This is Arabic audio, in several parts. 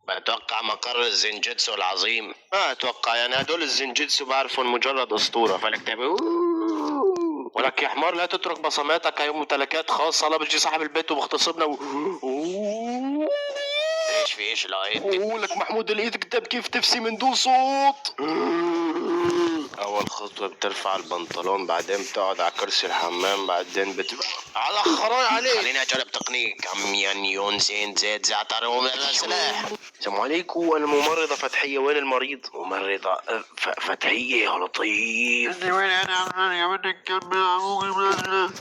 بتوقع مقر الزنجيتسو العظيم. ما اتوقع، يعني هدول الزنجيتسو بعرفهم مجرد اسطوره، فلك تعمل ولك يا حمار لا تترك بصماتك، هي ممتلكات خاصه. لا بيجي صاحب البيت وبغتصبنا ايش في ايش لقيت؟ لك محمود الايد كتاب كيف تفسي من دون صوت. اول خطوه بترفع البنطلون، بعدين بتقعد على كرسي الحمام، بعدين على خراي عليك. خليني اجرب تقنيك عميان يون زين زيت زعتر وسلاح. السلام عليكم، انا الممرضه فتحيه. وين المريض؟ ممرضه فتحيه يا لطيف.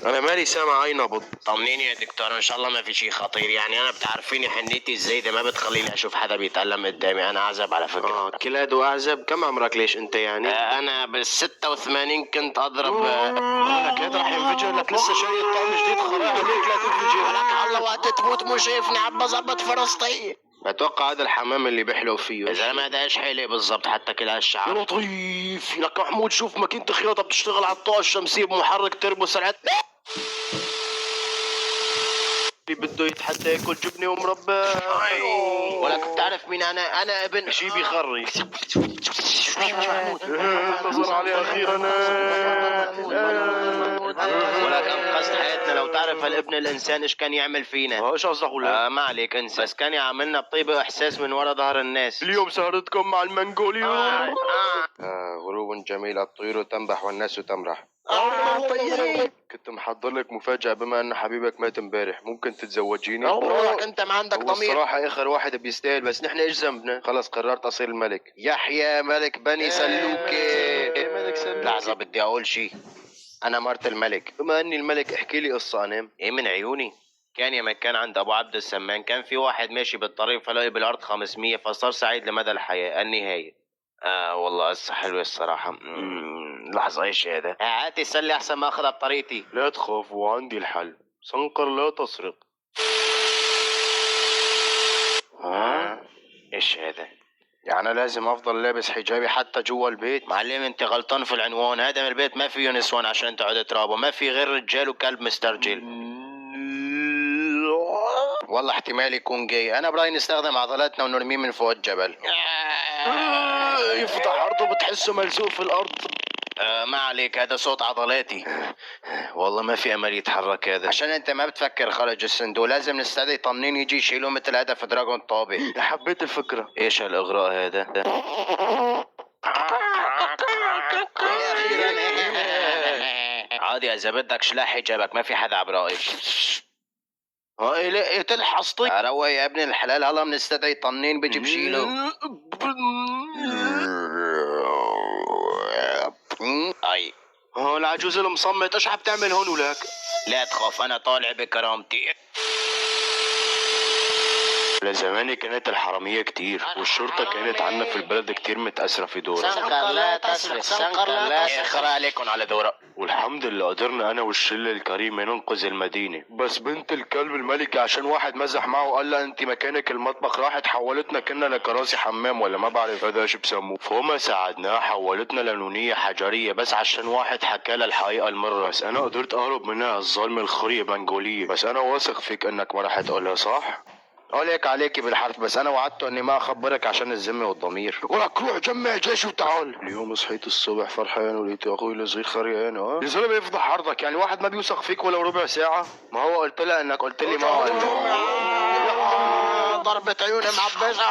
انا مالي سامع اي نبض. طمنيني يا دكتور، ان شاء الله ما في شيء خطير. يعني انا بتعرفيني حنيتي الزايده ما بتخليني اشوف حدا بيتألم قدامي. انا اعزب على فكره. كلاد واعزب. كم عمرك ليش انت يعني؟ انا بال86 كنت اضرب. لك هيدا رح ينفجر. لك لسه شايل طعم جديد. خراي عليك لا تنفجر. لك الله وقت تموت مو شايفني عم بظبط فرستي. بتوقع هذا الحمام اللي بيحلو فيه. يا زلمه هذا ايش حيلي بالضبط حتى كل هالشعر. يا لطيف لك محمود، شوف ماكينة الخياطة بتشتغل على الطاقة الشمسية بمحرك تربو سرعة. بده يتحدى ياكل جبنه ومربى. ولك بتعرف مين انا ابن شي بيخري. انتصر عليه اخيرا. ولك انقذت حياتنا. لو تعرف هالابن الانسان ايش كان يعمل فينا. ايش قصدك ولا؟ ما عليك انسى. بس كان يعملنا بطيبه واحساس من ورا ظهر الناس. اليوم سهرتكم مع المنغولي. غروب جميل، الطيور تنبح والناس تمرح. كنت محضر لك مفاجأة. بما ان حبيبك مات امبارح، ممكن تتزوجيني؟ روحك انت ما عندك ضمير. الصراحة اخر واحد بيستاهل، بس نحن ايش ذنبنا؟ خلص قررت اصير الملك. يحيى ملك بني سلوكي. ملك سلوكي. لحظة بدي اقول شي. انا مرت الملك. بما اني الملك احكي لي قصة. انام ايه من عيوني. كان يا مكان عند ابو عبد السمان، كان في واحد ماشي بالطريق فلاقي بالارض 500، فصار سعيد لمدى الحياة. النهاية. والله قصة حلوة الصراحة. لحظة ايش هذا؟ هاتي سلي احسن ما اخذها بطريقتي. لا تخاف وعندي الحل. سنقر لا تسرق. ايش هذا؟ يعني لازم افضل لابس حجابي حتى جوا البيت؟ معلم انت غلطان في العنوان. هذا من البيت ما فيه نسوان عشان تقعد ترابه. ما في غير رجال وكلب مسترجل. والله احتمال يكون جاي. انا برايي نستخدم عضلاتنا ونرميه من فوق الجبل. يفتح عرضه بتحسه ملزوق في الارض. ما عليك، هذا صوت عضلاتي. والله ما في امل يتحرك هذا. عشان انت ما بتفكر خارج الصندوق. لازم نستدعي طنين يجي يشيلوه مثل هذا في دراجون طابق. حبيت الفكرة. ايش هالاغراء هذا؟ عادي اذا بدك شلاح حجابك، ما في حدا عبرائك. هاي لا تلحظتي. روق يا ابن الحلال، هلا بنستدعي طنين بيجي بشيله. اي العجوز المصمت ايش عم تعمل هون ولك؟ لا تخاف انا طالع بكرامتي. لزمان كانت الحرامية كتير، والشرطة كانت عنا في البلد كتير متأثرة في دورة. سنقر لا تسرق، سنقر لا تسرق. اخر عليكم على دورة. والحمد لله قدرنا انا والشلة الكريمة ننقذ المدينة. بس بنت الكلب الملكة عشان واحد مزح معه وقال لها انت مكانك المطبخ، راحت حولتنا كنا لكراسي حمام ولا ما بعرف هذا ايش بسموه. فما ساعدناها، حولتنا لنونية حجرية بس عشان واحد حكى لها الحقيقة المرة. بس انا قدرت اهرب منها الظالمة الخرية منغولية. بس انا واثق فيك انك ما راح تقولها صح؟ عليك عليكي بالحرف، بس انا وعدته اني ما اخبرك عشان الذمه والضمير. ولك روح جمع جيش وتعال. اليوم صحيت الصبح فرحان ولقيت اخوي الصغير خريان. يا زلمه يفضح عرضك، يعني واحد ما بيوثق فيك ولو ربع ساعه. ما هو قلت لها انك قلت لي ما قلت. ضربة عيوني معبسه.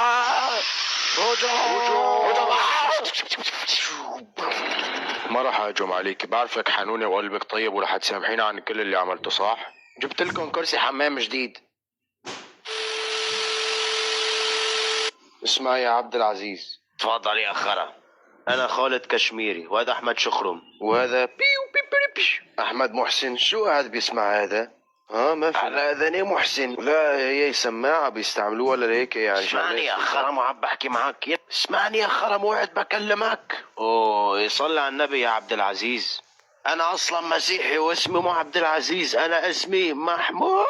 ما راح اهجم عليك، بعرفك حنونه وقلبك طيب ورح تسامحيني عن كل اللي عملته صح؟ جبت لكم كرسي حمام جديد. اسمع يا عبد العزيز. تفضل يا خرا. انا خالد كشميري، وهذا احمد شخرم، وهذا بيو احمد محسن. شو هذا بيسمع هذا؟ ما في على اذني محسن. لا هي سماعه بيستعملوها لهيك يعني. اسمعني يا خرا، ما عم بحكي معك. اسمعني يا خرا، موعد بكلمك. يصلي على النبي يا عبد العزيز. انا اصلا مسيحي واسمي مو عبد العزيز، انا اسمي محمود.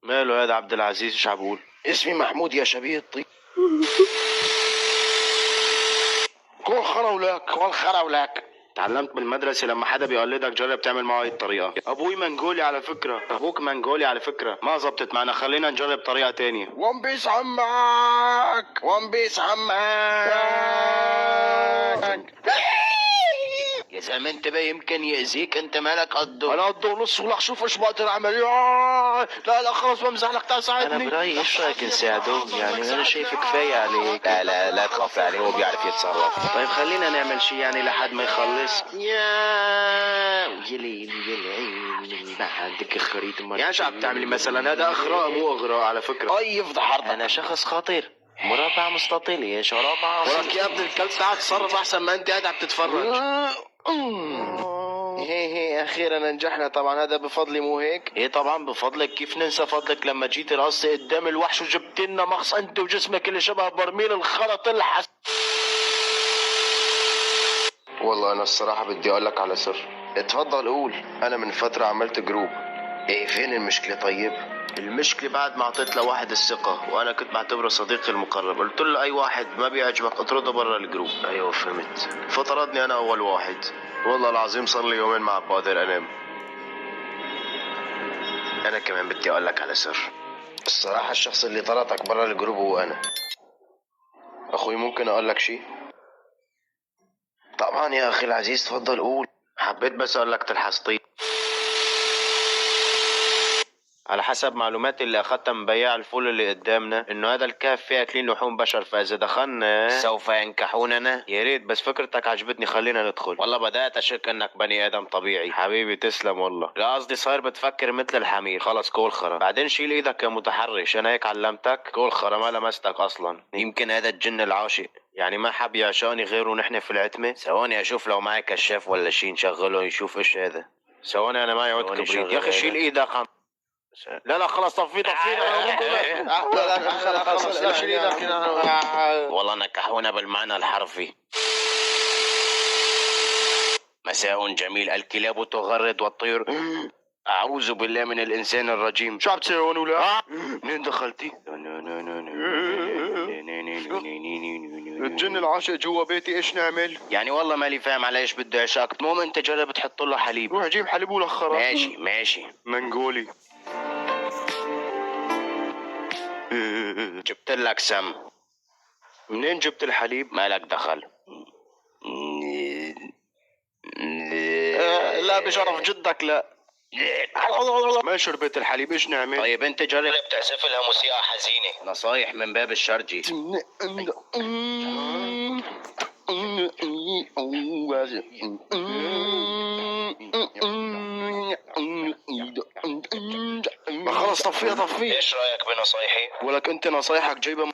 ماله هذا عبد العزيز ايش عبقول؟ اسمي محمود يا شبيه الطيب. كل خرا ولك، كل خرا ولك. تعلمت بالمدرسة لما حدا بيقلدك جرب تعمل معه هاي الطريقة. ابوي منغولي على فكرة. ابوك منغولي على فكرة. ما زبطت معنا، خلينا نجرب طريقة تانية. ون بيس عمك، ون بيس عمك. يا زلمة انتبه يمكن يأذيك، انت مالك قده؟ انا قده ونص ولح شوف ايش بقدر اعمل. لا خلص بمزح لك، تعال ساعدني. انا برأيي ايش رايك نساعده؟ يعني انا شايف كفاية عليك. لا تخاف عليه، هو بيعرف يتصرف. طيب خلينا نعمل شيء يعني لحد ما يخلص. يلي بعدك خريط مرة. يا شو عم تعملي مثلا؟ هذا اغراء مو اغراء على فكرة. اي يفضح عرضك. انا شخص خطير. مربع مستطيل يا مربع. وراك يا ابن الكلب، تعال تصرف احسن ما انت قاعد عم تتفرج. هي اخيرا نجحنا. طبعا هذا بفضلي مو هيك؟ ايه طبعا بفضلك. كيف ننسى فضلك لما جيت رقصي قدام الوحش وجبت لنا مغص انت وجسمك اللي شبه برميل الخرط الحس. والله انا الصراحه بدي اقول لك على سر. اتفضل قول. انا من فتره عملت جروب. ايه فين المشكله؟ طيب المشكله بعد ما اعطيت لواحد الثقه وانا كنت بعتبره صديقي المقرب، قلت له اي واحد ما بيعجبك اطرده برا الجروب. ايوه فهمت. فطردني انا اول واحد. والله العظيم صار لي يومين ما بقدر انام. انا كمان بدي اقول لك على سر. الصراحه الشخص اللي طردك برا الجروب هو انا. اخوي ممكن اقول لك شيء؟ طبعا يا اخي العزيز، تفضل قول. حبيت بس اقول لك تلحس طيب. على حسب معلوماتي اللي اخذتها من بياع الفول اللي قدامنا انه هذا الكهف فيه اكلين لحوم بشر، فاذا دخلنا سوف ينكحوننا. يا ريت، بس فكرتك عجبتني، خلينا ندخل. والله بدات اشك انك بني ادم طبيعي. حبيبي تسلم والله. لا قصدي صاير بتفكر مثل الحمير. خلص كول خرا. بعدين شيل ايدك يا متحرش، انا هيك علمتك. كول خرا، ما لمستك اصلا. يمكن هذا الجن العاشق يعني ما حب يعشقني غيره ونحن في العتمه. ثواني اشوف لو معي كشاف ولا شي نشغله يشوف ايش هذا. ثواني انا معي عود كبريت. يا اخي شيل ايدك. لا خلاص طفي والله نكحونا بالمعنى الحرفي. مساء جميل. الكلاب تغرد والطير. اعوذ بالله من الانسان الرجيم. شو عم تسوي هون ولا؟ منين دخلتي؟ الجن العاشق جوا بيتي، ايش نعمل؟ يعني والله مالي فاهم على ايش بده يعشقك. المهم انت جرب تحط له حليب. روح جيب حليب ولا خرا. ماشي منقولي. جبت لك سم. منين جبت الحليب؟ مالك دخل. لا بشرف جدك لا. ما شربت الحليب، ايش نعمل؟ طيب انت جرب تعزف لها موسيقى حزينه. نصايح من باب الشرجي. خلص طفيه. ايش رايك بنصايحي؟ ولك انت نصايحك جايبه